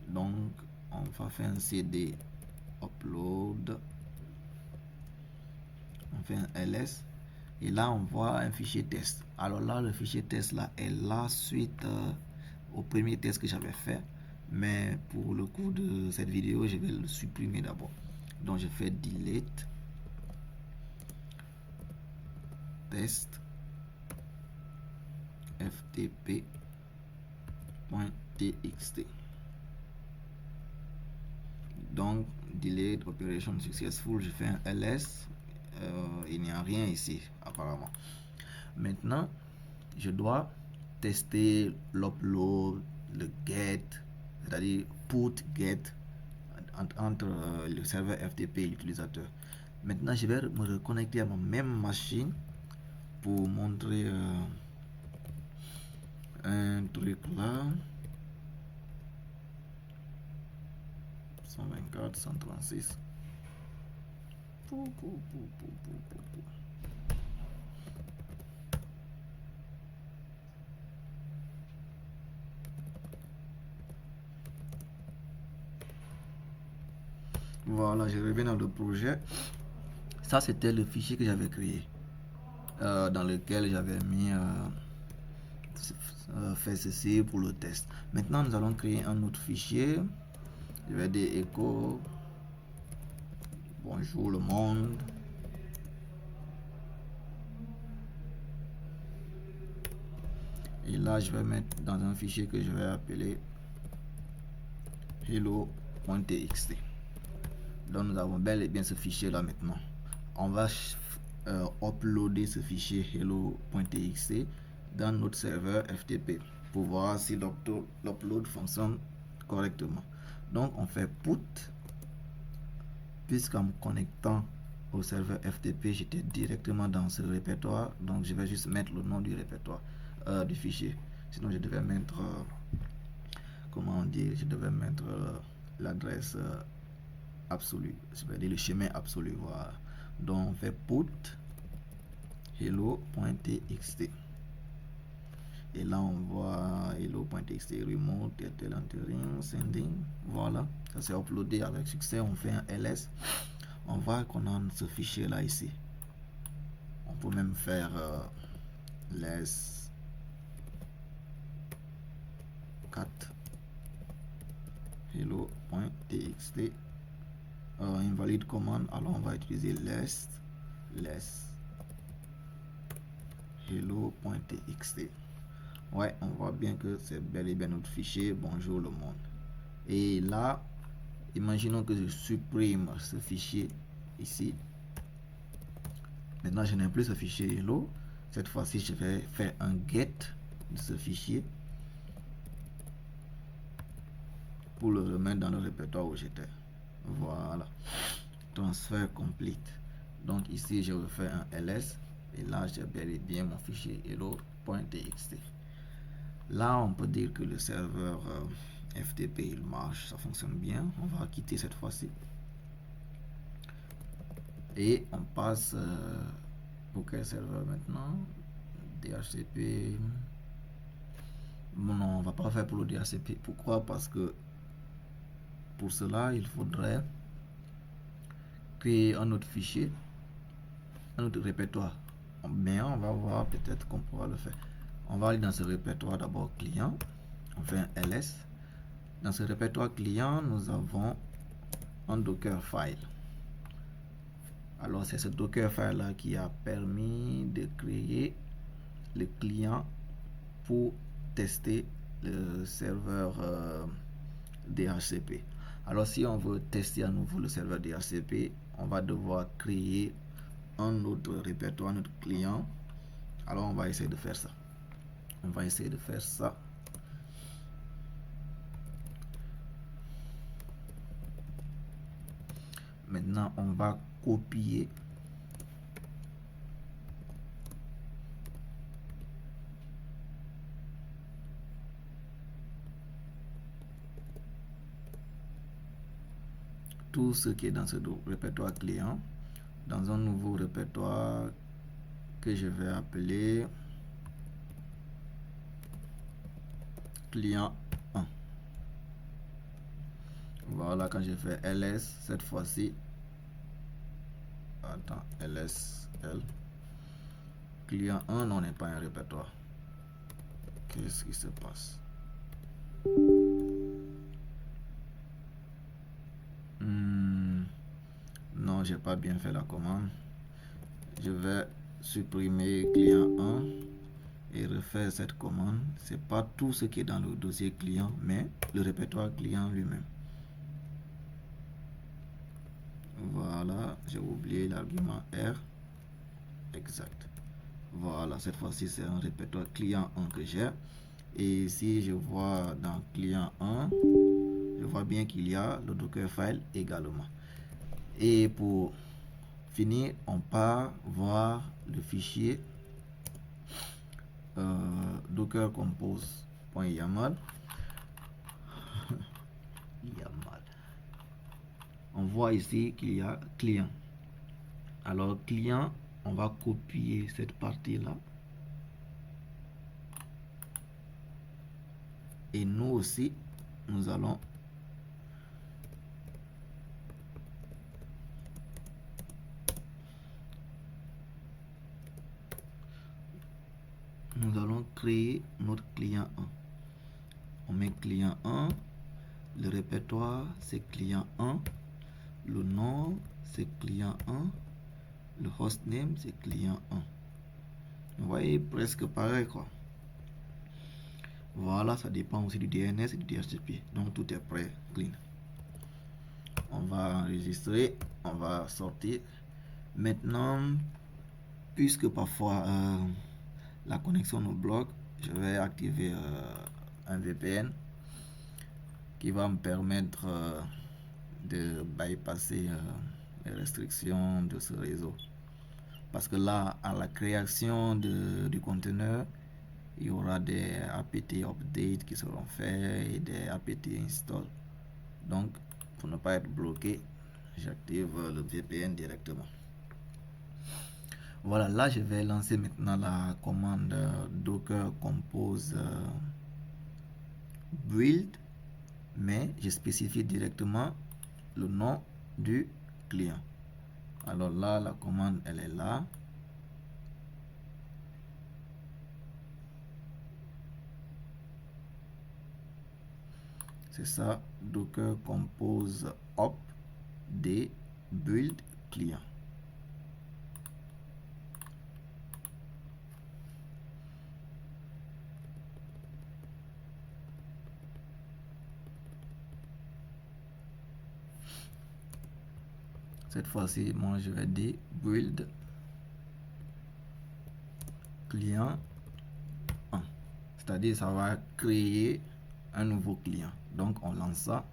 Donc on va faire un cd upload. On fait un ls. Et là on voit un fichier test. Alors là le fichier test là est là suite au premier test que j'avais fait. Mais pour le coup de cette vidéo je vais le supprimer d'abord. Donc je fais delete test ftp.txt. Donc delete operation successful, je fais un ls. Il n'y a rien ici apparemment. Maintenant je dois tester l'upload, le get, c'est-à-dire put get entre le serveur FTP et l'utilisateur. Maintenant je vais me reconnecter à ma même machine pour montrer un truc là. 124 136. Voilà, je reviens dans le projet. Ça c'était le fichier que j'avais créé, dans lequel j'avais mis fait ceci pour le test. Maintenant nous allons créer un autre fichier. Je vais dire echo bonjour le monde. Et là je vais mettre dans un fichier que je vais appeler hello.txt. Donc nous avons bel et bien ce fichier là. Maintenant on va uploader ce fichier hello.txt dans notre serveur FTP pour voir si l'upload fonctionne correctement. Donc on fait put, puisqu'en me connectant au serveur FTP j'étais directement dans ce répertoire, donc je vais juste mettre le nom du répertoire du fichier. Sinon je devais mettre comment dire, je devais mettre l'adresse absolue, c'est-à-dire le chemin absolu. Voilà. Donc on fait put hello.txt et là on voit hello.txt remote entering sending. Voilà, ça s'est uploadé avec succès. On fait un ls. On voit qu'on a ce fichier là ici. On peut même faire les 4 hello.txt invalide commande. Alors on va utiliser less hello.txt. Ouais, on voit bien que c'est bel et bien notre fichier bonjour le monde. Et là Imaginons que je supprime ce fichier ici. Maintenant, je n'ai plus ce fichier hello. Cette fois-ci, je vais faire un get de ce fichier pour le remettre dans le répertoire où j'étais. Voilà. Transfert complete. Donc ici, je refais un ls. Et là, j'ai bel et bien mon fichier hello.txt. Là, on peut dire que le serveur FTP, il marche, ça fonctionne bien. On va quitter cette fois-ci. Et on passe pour quel serveur maintenant? DHCP. Bon, non, on va pas faire pour le DHCP. Pourquoi? Parce que pour cela, il faudrait créer un autre fichier, un autre répertoire. Mais on va voir, peut-être qu'on pourra le faire. On va aller dans ce répertoire d'abord client. On fait un ls. Dans ce répertoire client, nous avons un Dockerfile. Alors c'est ce Dockerfile là qui a permis de créer le client pour tester le serveur DHCP. Alors si on veut tester à nouveau le serveur DHCP, on va devoir créer un autre répertoire, un autre client. Alors on va essayer de faire ça. On va essayer de faire ça. Maintenant, on va copier tout ce qui est dans ce répertoire client dans un nouveau répertoire que je vais appeler client 1. Voilà, quand je fais ls cette fois-ci, attends, lsl client 1 non, n'est pas un répertoire. Qu'est-ce qui se passe? Non, j'ai pas bien fait la commande. Je vais supprimer client 1 et refaire cette commande. C'est pas tout ce qui est dans le dossier client, mais le répertoire client lui-même. Voilà, j'ai oublié l'argument R. Exact. Voilà, cette fois-ci c'est un répertoire client 1 que j'ai. Et si je vois dans client 1, je vois bien qu'il y a le Dockerfile également. Et pour finir, on part voir le fichier docker compose.yaml. On voit ici qu'il y a client. Alors client, on va copier cette partie là. Et nous aussi, nous allons créer notre client 1. On met client 1, le répertoire c'est client 1, le nom c'est client 1, le hostname c'est client 1. Vous voyez, presque pareil quoi. Voilà, ça dépend aussi du DNS et du DHCP. Donc tout est prêt, clean. On va enregistrer, on va sortir. Maintenant, puisque parfois la connexion nous bloque, je vais activer un VPN qui va me permettre de bypasser les restrictions de ce réseau. Parce que là, à la création du conteneur, il y aura des apt updates qui seront faits et des apt install. Donc, pour ne pas être bloqué, j'active le VPN directement. Voilà, là je vais lancer maintenant la commande docker compose build, mais je spécifie directement le nom du client. Alors là, la commande elle est là. C'est ça, docker compose up d build client. Cette fois-ci, moi je vais dire build client 1. C'est-à-dire ça va créer un nouveau client. Donc on lance ça.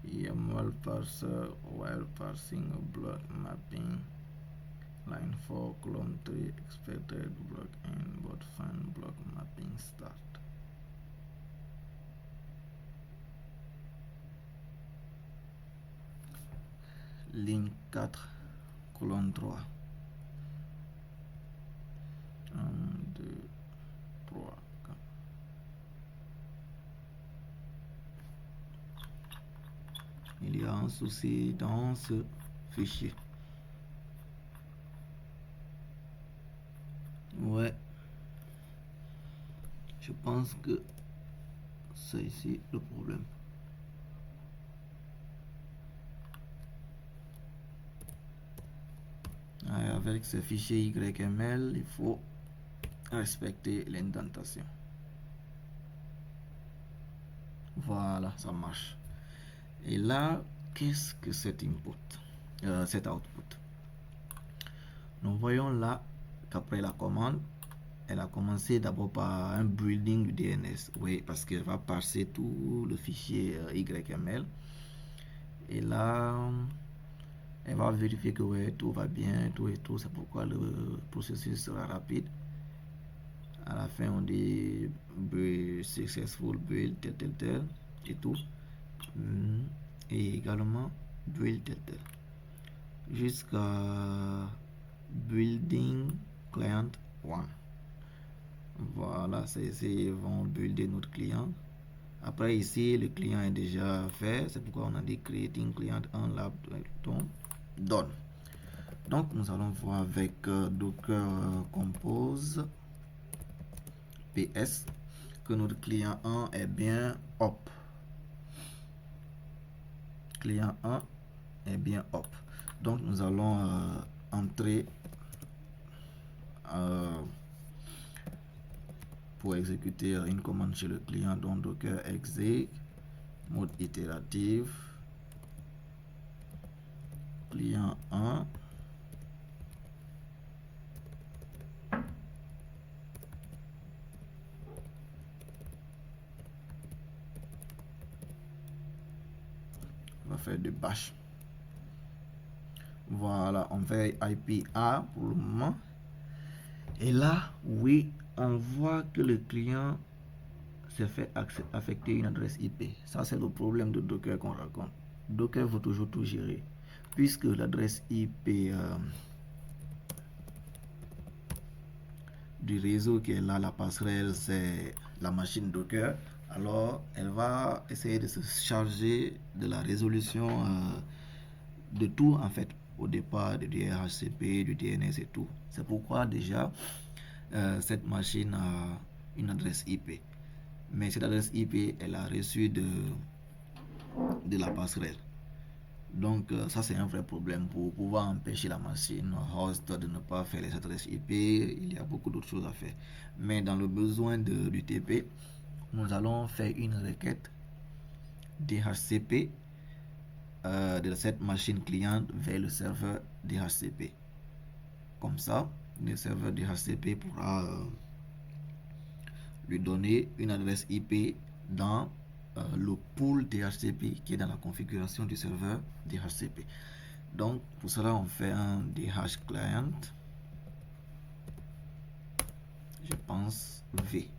YAML parser while parsing block mapping line 4 column 3 expected block in but find block mapping start. Ligne 4 colonne 3 1 2 3 4. Il y a un souci dans ce fichier. Ouais, je pense que c'est ici le problème. Avec ce fichier YML, il faut respecter l'indentation. Voilà, ça marche. Et là, qu'est-ce que cet input, cet output? Nous voyons là qu'après la commande, elle a commencé d'abord par un building du DNS. Oui, parce qu'elle va passer tout le fichier YML. Et là, elle va vérifier que ouais, tout va bien, tout et tout. C'est pourquoi le processus sera rapide. À la fin, on dit build, successful build, tel, et tout. Et également build, tel. Jusqu'à building client 1. Voilà, ils vont builder notre client. Après ici, le client est déjà fait. C'est pourquoi on a dit creating client 1 lab done. Donc nous allons voir avec Docker Compose PS que notre client 1 est bien up. Client 1 est bien up. Donc nous allons entrer pour exécuter une commande chez le client, donc docker exec mode itératif client 1 on va faire du bash. Voilà, on fait IPA pour le moment. Et là, oui, on voit que le client s'est fait affecter une adresse IP. Ça, c'est le problème de Docker qu'on raconte. Docker veut toujours tout gérer. Puisque l'adresse IP du réseau qui est là, la passerelle, c'est la machine Docker. Alors, elle va essayer de se charger de la résolution de tout, en fait, au départ du DHCP, du DNS et tout. C'est pourquoi déjà, cette machine a une adresse IP. Mais cette adresse IP, elle a reçu de la passerelle. Donc, ça, c'est un vrai problème pour pouvoir empêcher la machine host de ne pas faire les adresses IP. Il y a beaucoup d'autres choses à faire. Mais dans le besoin du TP, nous allons faire une requête DHCP de cette machine client vers le serveur DHCP. Comme ça, le serveur DHCP pourra lui donner une adresse IP dans le pool DHCP qui est dans la configuration du serveur DHCP. Donc, pour cela, on fait un DH client, je pense V.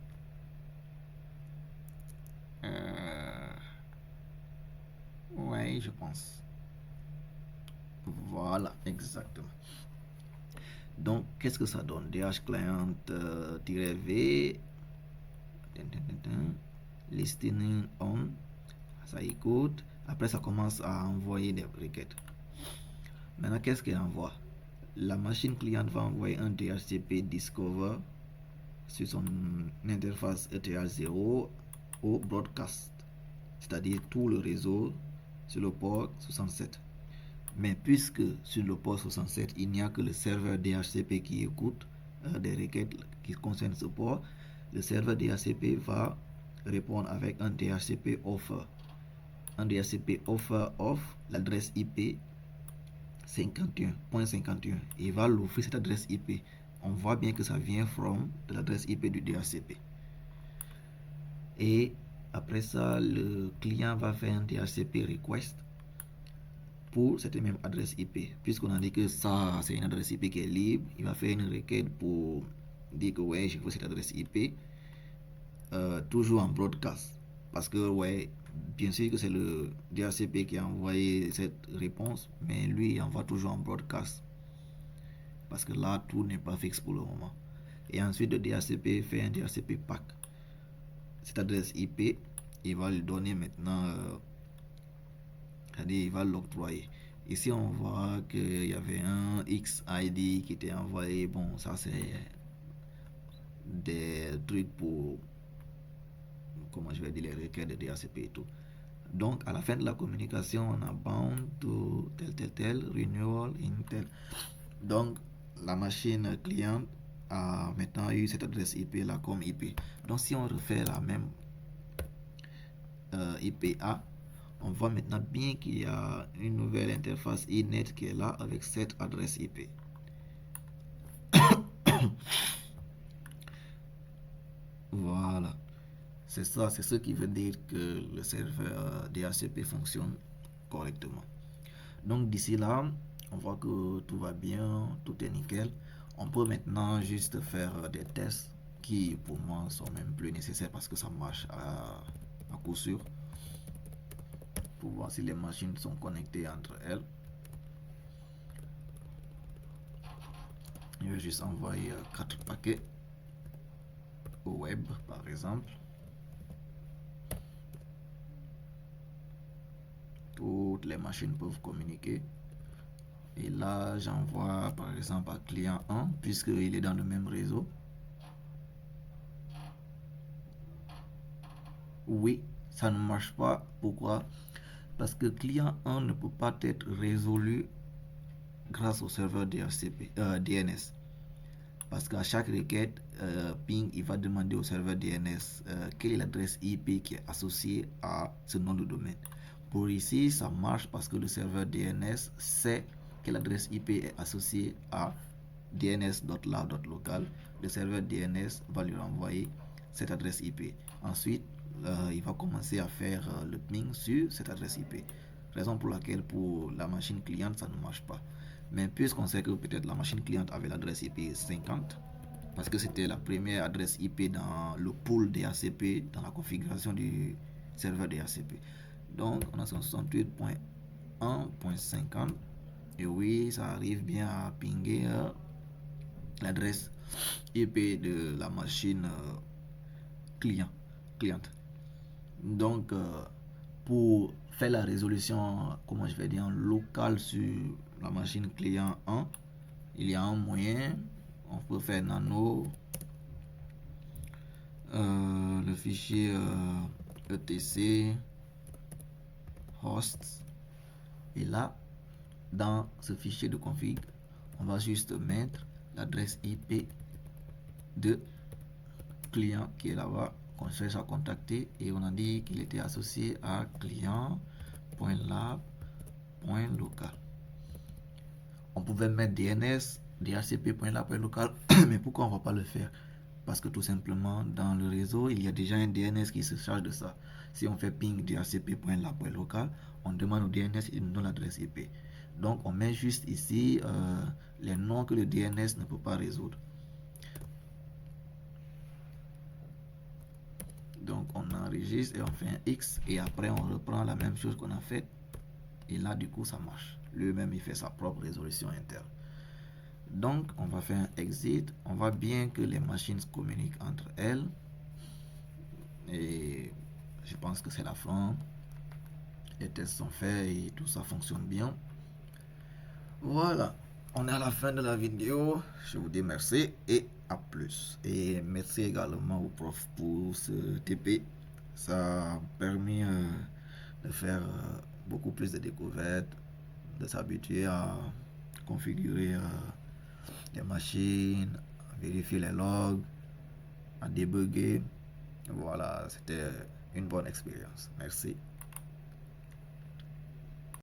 Ouais, je pense. Voilà, exactement. Donc, qu'est-ce que ça donne? DH client-V, listening on, ça écoute. Après, ça commence à envoyer des requêtes. Maintenant, qu'est-ce qu'elle envoie? La machine client va envoyer un DHCP discover sur son interface ETH0 au broadcast, c'est-à-dire tout le réseau sur le port 67. Mais puisque sur le port 67, il n'y a que le serveur DHCP qui écoute des requêtes qui concernent ce port, le serveur DHCP va répondre avec un DHCP offer. Un DHCP offer of l'adresse IP 51.51. Il va l'offrir cette adresse IP. On voit bien que ça vient de l'adresse IP du DHCP. Et après ça, le client va faire un DHCP request pour cette même adresse IP. Puisqu'on a dit que ça, c'est une adresse IP qui est libre, il va faire une requête pour dire que ouais, je veux cette adresse IP. Toujours en broadcast. Parce que ouais, bien sûr que c'est le DHCP qui a envoyé cette réponse, mais lui, il envoie toujours en broadcast. Parce que là, tout n'est pas fixe pour le moment. Et ensuite, le DHCP fait un DHCP pack. Cette adresse IP, il va lui donner maintenant, c'est-à-dire il va l'octroyer. Ici, on voit qu'il y avait un XID qui était envoyé. Bon, ça c'est des trucs pour, comment je vais dire, les requêtes de DHCP et tout. Donc, à la fin de la communication, on a bound to tel, renewal in tel. Donc, la machine client a maintenant eu cette adresse IP là comme IP. Donc, si on refait la même IPA, on voit maintenant bien qu'il y a une nouvelle interface inet qui est là avec cette adresse IP. Voilà. C'est ça, c'est ce qui veut dire que le serveur DHCP fonctionne correctement. Donc d'ici là, on voit que tout va bien, tout est nickel. On peut maintenant juste faire des tests qui pour moi sont même plus nécessaires parce que ça marche à coup sûr. Pour voir si les machines sont connectées entre elles. Je vais juste envoyer 4 paquets au web par exemple. Toutes les machines peuvent communiquer. Et là, j'envoie par exemple à client 1 puisqu'il est dans le même réseau. Oui, ça ne marche pas. Pourquoi? Parce que client 1 ne peut pas être résolu grâce au serveur DNS. Parce qu'à chaque requête, ping, il va demander au serveur DNS quelle est l'adresse IP qui est associée à ce nom de domaine. Pour ici, ça marche parce que le serveur DNS sait que l'adresse IP est associée à dns.lab.local. Le serveur DNS va lui renvoyer cette adresse IP. Ensuite, il va commencer à faire le ping sur cette adresse IP. Raison pour laquelle pour la machine cliente, ça ne marche pas. Mais puisqu'on sait que peut-être la machine cliente avait l'adresse IP 50, parce que c'était la première adresse IP dans le pool DHCP, dans la configuration du serveur DHCP. Donc, on a 168.1.50. Et oui, ça arrive bien à pinguer l'adresse IP de la machine cliente. Donc, pour faire la résolution, comment je vais dire, locale sur la machine client 1, il y a un moyen. On peut faire nano le fichier etc host, et là dans ce fichier de config on va juste mettre l'adresse IP de client qui est là-bas qu'on cherche à contacter, et on a dit qu'il était associé à client.lab.local. On pouvait mettre DNS DHCP.lab.local mais pourquoi on va pas le faire? Parce que tout simplement dans le réseau il y a déjà un DNS qui se charge de ça. Si on fait ping DHCP.lab.local, on demande au DNS, il nous donne l'adresse IP. Donc on met juste ici les noms que le DNS ne peut pas résoudre. Donc on enregistre et on fait un X, et après on reprend la même chose qu'on a fait, et là du coup ça marche. Lui-même il fait sa propre résolution interne. Donc on va faire un exit. On voit bien que les machines communiquent entre elles, et je pense que c'est la fin. Les tests sont faits et tout ça fonctionne bien. Voilà, on est à la fin de la vidéo. Je vous dis merci et à plus. Et merci également au prof pour ce TP. Ça a permis de faire beaucoup plus de découvertes, de s'habituer à configurer les machines, à vérifier les logs, à débugger. Voilà, c'était une bonne expérience. Merci.